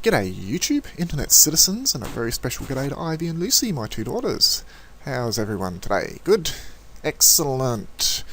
G'day YouTube, internet citizens, and a very special g'day to Ivy and Lucy, my two daughters. How's everyone today? Good? Excellent.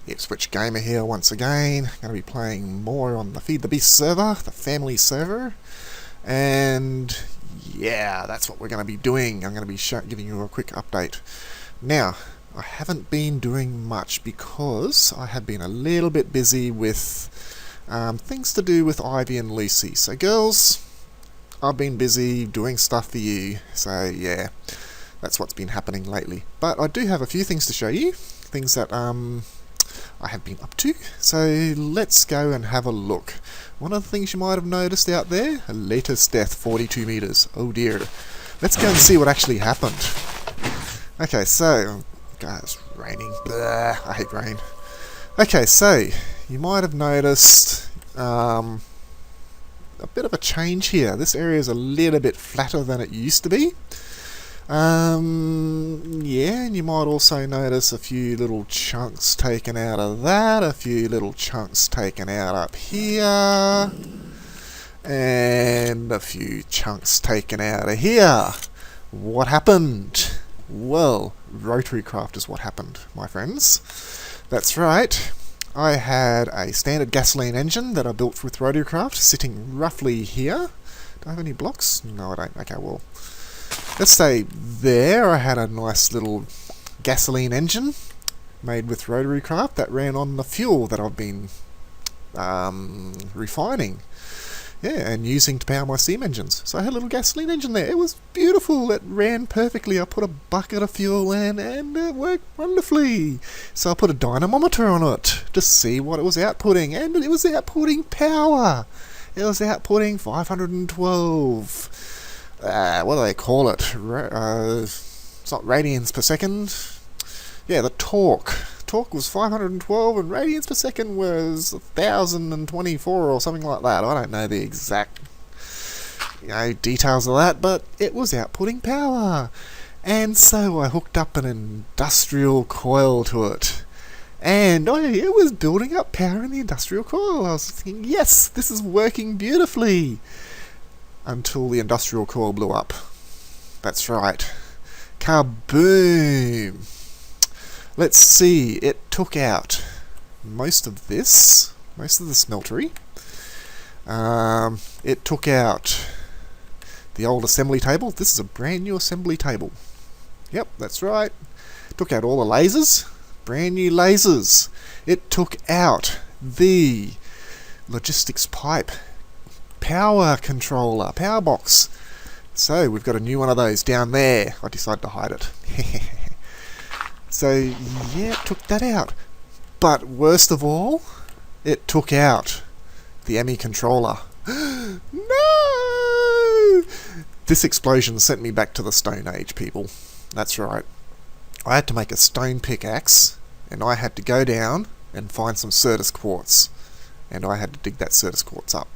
Ipswich Gamer here once again. Going to be playing more on the Feed the Beast server, the family server. And yeah, that's what we're going to be doing. I'm going to be giving you a quick update. Now, I haven't been doing much because I have been a little bit busy with things to do with Ivy and Lucy. So girls, I've been busy doing stuff for you, so yeah, that's what's been happening lately. But I do have a few things to show you, things that I have been up to, so let's go and have a look. One of the things you might have noticed out there, a latest death, 42 meters, oh dear. Let's go and see what actually happened. Okay, so, God, it's raining, blah, I hate rain. Okay, so, you might have noticed a bit of a change here. This area is a little bit flatter than it used to be. Yeah, and you might also notice a few little chunks taken out of that, a few little chunks taken out up here, and a few chunks taken out of here. What happened? Well, rotary craft is what happened, my friends. That's right. I had a standard gasoline engine that I built with Rotorcraft sitting roughly here. Do I have any blocks? No, I don't. Okay, well, let's say there I had a nice little gasoline engine made with Rotorcraft that ran on the fuel that I've been refining. Yeah, and using to power my steam engines. So I had a little gasoline engine there. It was beautiful. It ran perfectly. I put a bucket of fuel in and it worked wonderfully. So I put a dynamometer on it to see what it was outputting. And it was outputting power. It was outputting 512. What do they call it? It's not radians per second. Yeah, the torque. Torque was 512 and radians per second was 1024 or something like that. I don't know the exact details of that, but it was outputting power. And so I hooked up an industrial coil to it. And it was building up power in the industrial coil. I was thinking, yes, this is working beautifully. Until the industrial coil blew up. That's right. Kaboom! Let's see, it took out most of this, most of the smeltery. It took out the old assembly table. This is a brand new assembly table. Yep, that's right. It took out all the lasers, brand new lasers. It took out the logistics pipe, power controller, power box. So we've got a new one of those down there. I decided to hide it. So, yeah, it took that out. But worst of all, it took out the ME controller. No! This explosion sent me back to the Stone Age, people. That's right. I had to make a stone pickaxe, and I had to go down and find some Certus quartz. And I had to dig that Certus quartz up.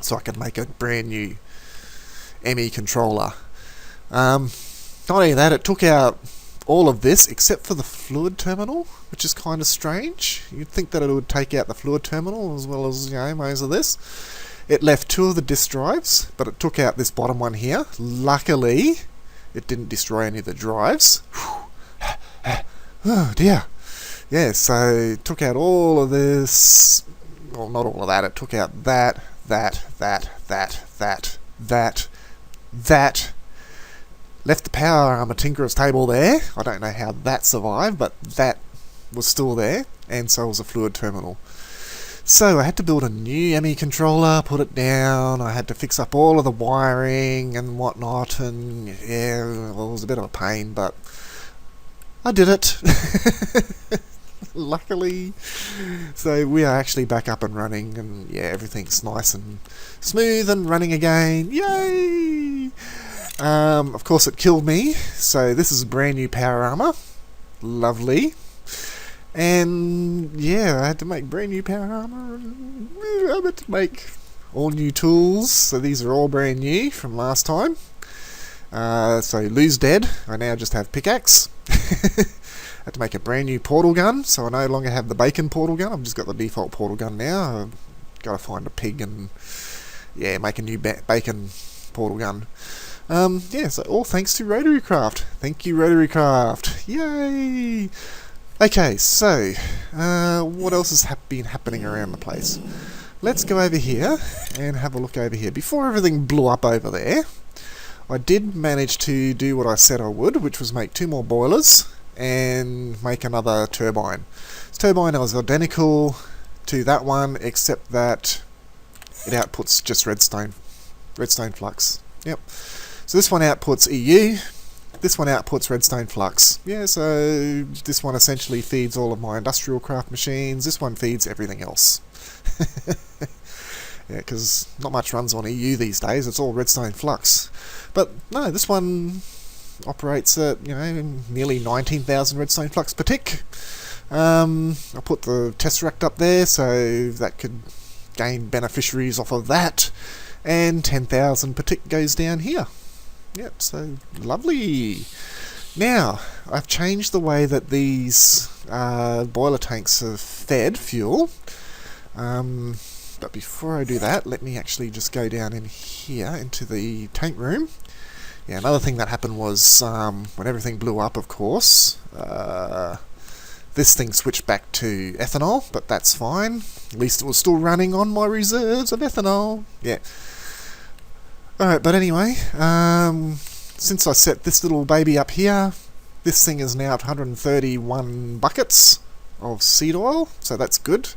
So I could make a brand new ME controller. Not only that, it took out all of this except for the fluid terminal, which is kind of strange. You'd think that it would take out the fluid terminal as well as, most of this. It left two of the disk drives, but it took out this bottom one here. Luckily, it didn't destroy any of the drives. Oh dear. Yeah, so it took out all of this. Well, not all of that. It took out that. Left the power Tinkerer's table there. I don't know how that survived, but that was still there, and so was a fluid terminal. So I had to build a new ME controller, put it down, I had to fix up all of the wiring and whatnot, and yeah, well, it was a bit of a pain, but I did it. Luckily. So we are actually back up and running, and yeah, everything's nice and smooth and running again. Yay! Of course it killed me, so this is brand new power armor. Lovely. And yeah, I had to make brand new power armor. I had to make all new tools, so these are all brand new from last time. So Lou's dead, I now just have pickaxe. I had to make a brand new portal gun, so I no longer have the bacon portal gun, I've just got the default portal gun now. I've got to find a pig and Yeah, make a new bacon portal gun. Yeah, so all thanks to Rotary Craft. Thank you, Rotary Craft. Yay! Okay, so what else has been happening around the place? Let's go over here and have a look over here. Before everything blew up over there, I did manage to do what I said I would, which was make 2 more boilers and make another turbine. This turbine is identical to that one, except that it outputs just redstone flux. Yep. So this one outputs EU, this one outputs redstone flux. Yeah, so this one essentially feeds all of my industrial craft machines, this one feeds everything else. Yeah, because not much runs on EU these days, it's all redstone flux. But no, this one operates at, you know, nearly 19,000 redstone flux per tick. I'll put the Tesseract up there so that could gain beneficiaries off of that. And 10,000 per tick goes down here. Yep, so lovely. Now, I've changed the way that these boiler tanks are fed fuel. But before I do that, let me actually just go down in here into the tank room. Yeah, another thing that happened was when everything blew up, of course, this thing switched back to ethanol, but that's fine. At least it was still running on my reserves of ethanol. Yeah. Alright, but anyway, since I set this little baby up here, this thing is now at 131 buckets of seed oil, so that's good.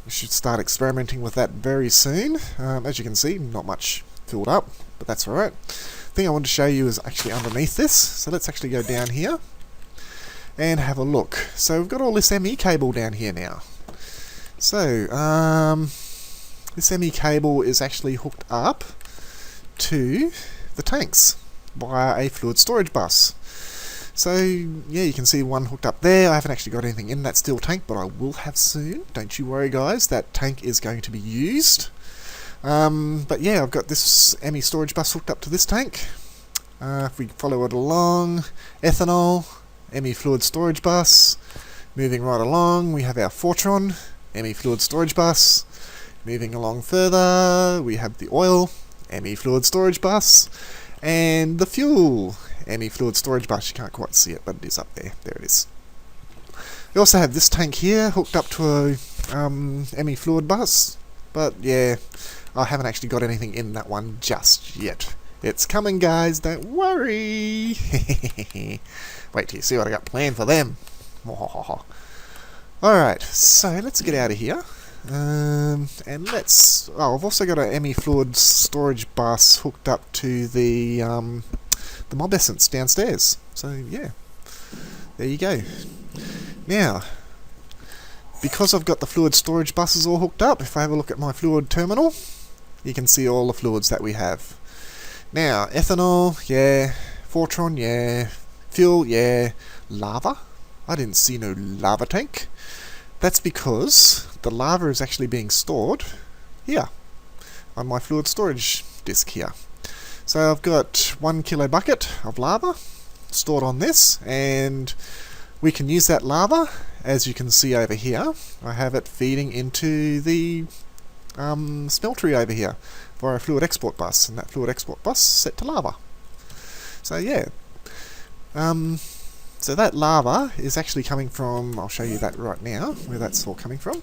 We should start experimenting with that very soon. As you can see, not much filled up, but that's alright. The thing I want to show you is actually underneath this, so let's actually go down here and have a look. So we've got all this ME cable down here now. So, this ME cable is actually hooked up to the tanks via a fluid storage bus. So, yeah, you can see one hooked up there. I haven't actually got anything in that steel tank, but I will have soon. Don't you worry, guys. That tank is going to be used. But yeah, I've got this ME storage bus hooked up to this tank. If we follow it along, ethanol, ME fluid storage bus. Moving right along, we have our Fortron, ME fluid storage bus. Moving along further, we have the oil, ME fluid storage bus. And the fuel, ME fluid storage bus. You can't quite see it, but it is up there. There it is. We also have this tank here hooked up to a ME fluid bus. But yeah, I haven't actually got anything in that one just yet. It's coming, guys, don't worry. Wait till you see what I got planned for them. Alright, so let's get out of here. And let's... Oh, I've also got a ME fluid storage bus hooked up to the mob essence downstairs. So yeah, there you go. Now, because I've got the fluid storage buses all hooked up, if I have a look at my fluid terminal, you can see all the fluids that we have. Now, ethanol, yeah. Fortron, yeah. Fuel, yeah. Lava? I didn't see no lava tank. That's because the lava is actually being stored here on my fluid storage disk here. So I've got 1 kilo bucket of lava stored on this, and we can use that lava, as you can see over here. I have it feeding into the smeltery over here via a fluid export bus, and that fluid export bus is set to lava. So yeah, so that lava is actually coming from, I'll show you that right now, where that's all coming from.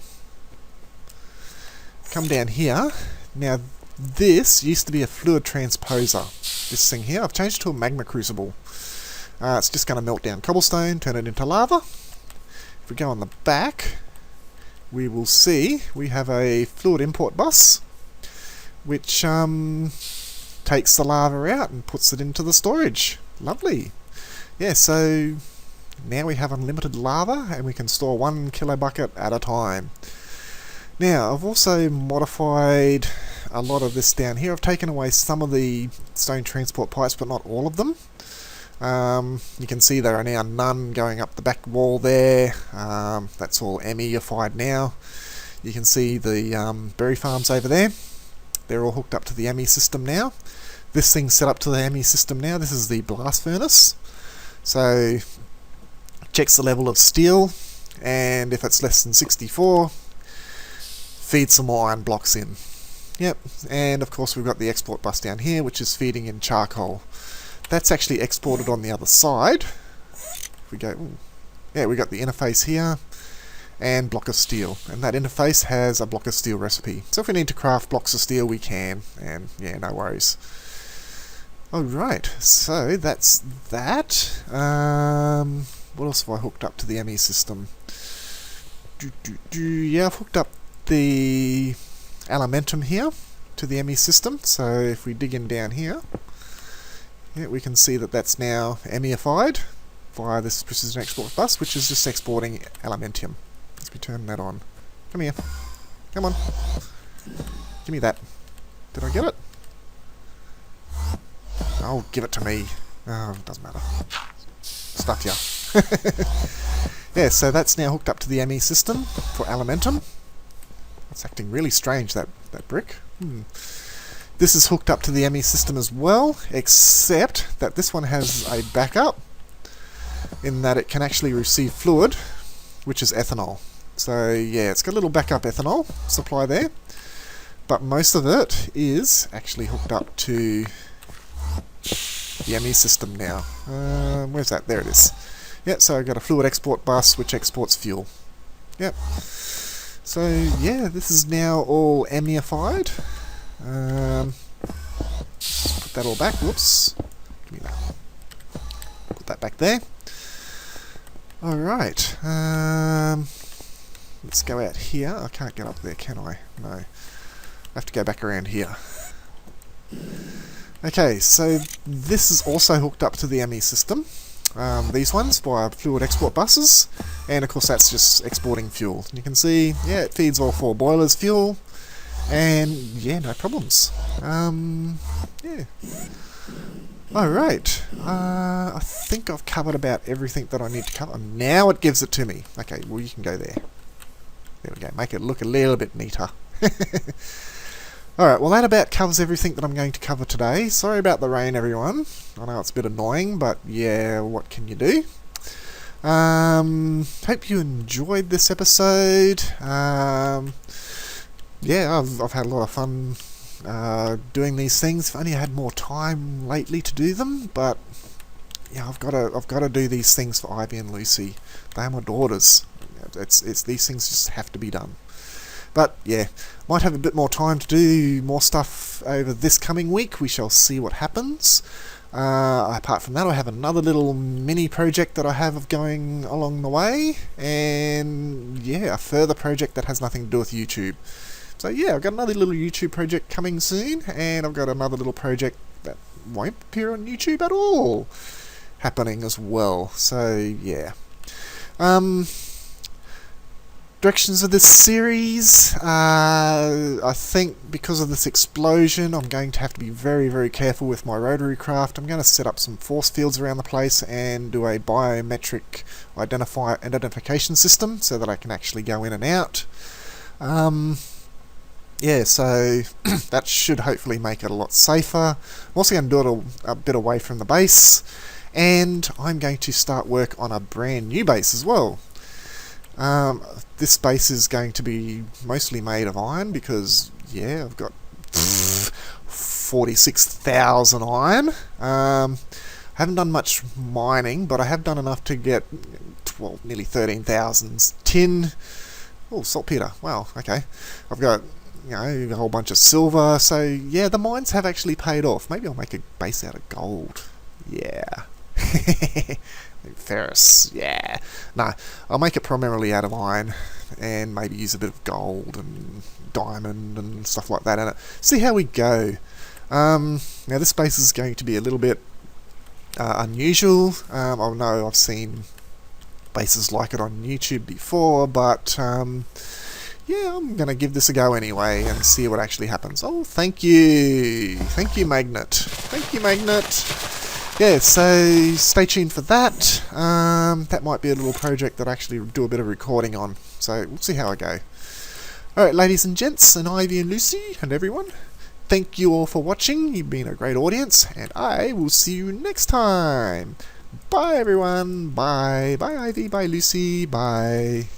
Come down here. Now this used to be a fluid transposer, this thing here. I've changed it to a Magma Crucible. It's just going to melt down cobblestone, turn it into lava. If we go on the back, we will see we have a fluid import bus, which takes the lava out and puts it into the storage. Lovely. Yeah, so now we have unlimited lava and we can store 1 kilo bucket at a time. Now, I've also modified a lot of this down here. I've taken away some of the stone transport pipes, but not all of them. You can see there are now none going up the back wall there. That's all ME-ified now. You can see the berry farms over there. They're all hooked up to the ME system now. This thing's set up to the ME system now. This is the blast furnace. So, checks the level of steel, and if it's less than 64, feed some more iron blocks in. Yep, and of course we've got the export bus down here, which is feeding in charcoal. That's actually exported on the other side. If we go, ooh, yeah, we got the interface here, and block of steel. And that interface has a block of steel recipe. So if we need to craft blocks of steel, we can, and yeah, no worries. Alright, so that's that. What else have I hooked up to the ME system? Yeah, I've hooked up the Alimentum here to the ME system. So if we dig in down here, yeah, we can see that that's now MEified via this precision export bus, which is just exporting Alimentum. Let's be turning that on. Come here. Come on. Give me that. Did I get it? Oh, give it to me. Oh, it doesn't matter. Stuff ya. Yeah, so that's now hooked up to the ME system for Alimentum. It's acting really strange, that brick. This is hooked up to the ME system as well, except that this one has a backup in that it can actually receive fluid, which is ethanol. So yeah, it's got a little backup ethanol supply there, but most of it is actually hooked up to the ME system now. Where's that? There it is. Yep, so I've got a fluid export bus which exports fuel. Yep. So yeah, this is now all MEified. Put that all back. Whoops. Give me that. Put that back there. Alright. Let's go out here. I can't get up there, can I? No. I have to go back around here. Okay, so this is also hooked up to the ME system. These ones via fluid export buses, and of course that's just exporting fuel. You can see, yeah, it feeds all 4 boilers fuel, and yeah, no problems. Yeah. Alright, I think I've covered about everything that I need to cover. Now it gives it to me. Okay, well you can go there. There we go, make it look a little bit neater. Alright, well that about covers everything that I'm going to cover today. Sorry about the rain, everyone. I know it's a bit annoying, but yeah, what can you do? Hope you enjoyed this episode. Yeah, I've had a lot of fun doing these things. If only I had more time lately to do them, but yeah, I've got to do these things for Ivy and Lucy. They are my daughters. It's these things just have to be done. But yeah, might have a bit more time to do more stuff over this coming week. We shall see what happens. Apart from that, I have another little mini project that I have going along the way, and yeah, a further project that has nothing to do with YouTube. So yeah, I've got another little YouTube project coming soon, and I've got another little project that won't appear on YouTube at all happening as well. So yeah. Directions of this series, I think because of this explosion I'm going to have to be very, very careful with my rotary craft. I'm going to set up some force fields around the place and do a biometric identification system so that I can actually go in and out. Yeah, so that should hopefully make it a lot safer. I'm also going to do it a bit away from the base, and I'm going to start work on a brand new base as well. This base is going to be mostly made of iron because, yeah, I've got 46,000 iron. I haven't done much mining, but I have done enough to get, well, nearly 13,000 tin. Oh, saltpeter. Wow, okay. I've got, you know, a whole bunch of silver. So, yeah, the mines have actually paid off. Maybe I'll make a base out of gold. Yeah. Ferrous, yeah. No, I'll make it primarily out of iron and maybe use a bit of gold and diamond and stuff like that in it. See how we go. Now this base is going to be a little bit unusual. I know I've seen bases like it on YouTube before, but yeah, I'm going to give this a go anyway and see what actually happens. Oh, thank you. Thank you, Magnet. Thank you, Magnet. Yeah, so stay tuned for that. That might be a little project that I actually do a bit of recording on. So we'll see how I go. Alright, ladies and gents, and Ivy and Lucy, and everyone, thank you all for watching. You've been a great audience, and I will see you next time. Bye, everyone. Bye. Bye, Ivy. Bye, Lucy. Bye.